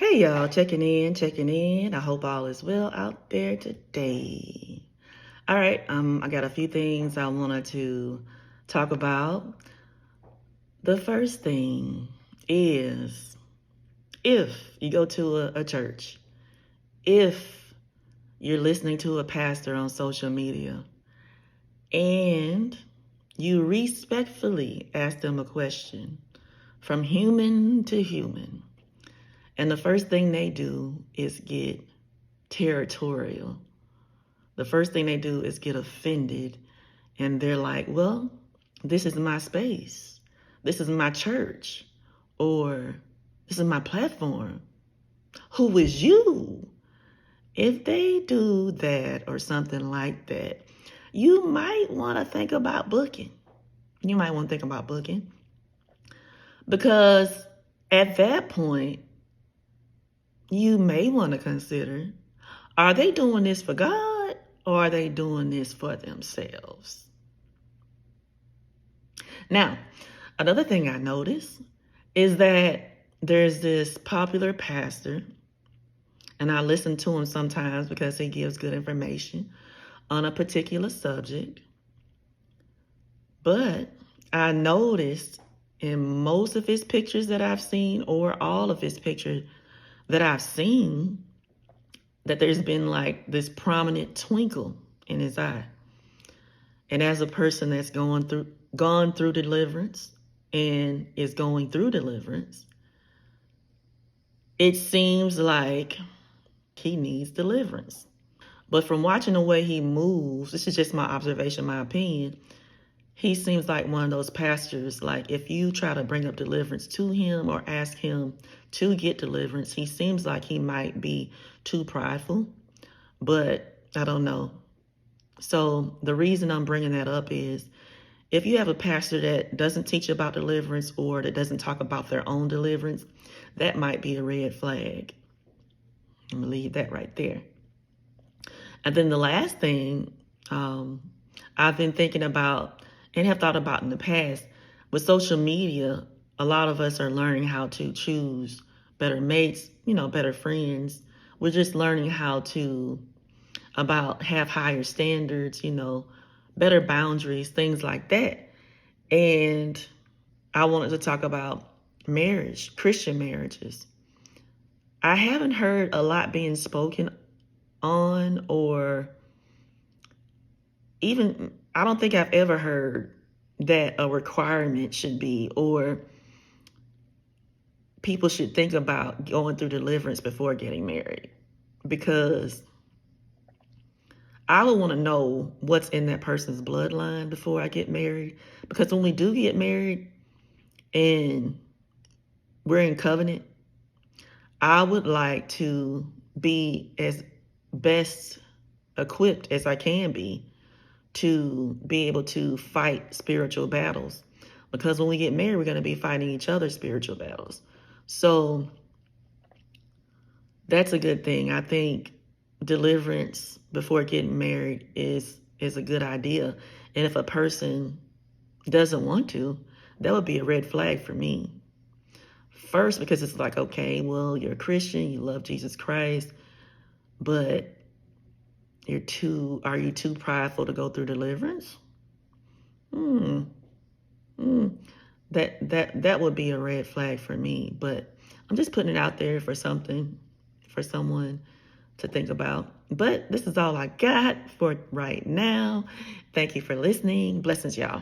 Hey y'all, checking in. I hope all is well out there today. All right, I got a few things I wanted to talk about. The first thing is if you go to a church, if you're listening to a pastor on social media, and you respectfully ask them a question from human to human, and the first thing they do is get territorial. The first thing they do is get offended, and they're like, well, this is my space. This is my church, or this is my platform. Who is you? If they do that or something like that, you might want to think about booking. You might want to think about booking because at that point, you may want to consider, are they doing this for God or are they doing this for themselves? Now, another thing I noticed is that there's this popular pastor, and I listen to him sometimes because he gives good information on a particular subject. But I noticed in most of his pictures that I've seen, or all of his pictures that I've seen, that there's been like this prominent twinkle in his eye. And as a person that's gone through deliverance and is going through deliverance, it seems like he needs deliverance. But from watching the way he moves, this is just my observation, my opinion, he seems like one of those pastors, like if you try to bring up deliverance to him or ask him to get deliverance, he seems like he might be too prideful, but I don't know. So the reason I'm bringing that up is if you have a pastor that doesn't teach about deliverance or that doesn't talk about their own deliverance, that might be a red flag. I'm going to leave that right there. And then the last thing I've been thinking about and have thought about in the past, with social media, a lot of us are learning how to choose better mates, better friends. We're just learning how to have higher standards, better boundaries, things like that. And I wanted to talk about marriage, Christian marriages. I haven't heard a lot being spoken on, or even, I don't think I've ever heard that a requirement should be, or people should think about going through deliverance before getting married. Because I would want to know what's in that person's bloodline before I get married. Because when we do get married and we're in covenant, I would like to be as best equipped as I can be to be able to fight spiritual battles. Because when we get married, we're going to be fighting each other's spiritual battles. So that's a good thing. I think deliverance before getting married is a good idea. And if a person doesn't want to, that would be a red flag for me. First, because it's like, okay, well, you're a Christian, you love Jesus Christ, but are you too prideful to go through deliverance? That would be a red flag for me. But I'm just putting it out there for someone to think about. But this is all I got for right now. Thank you for listening. Blessings, y'all.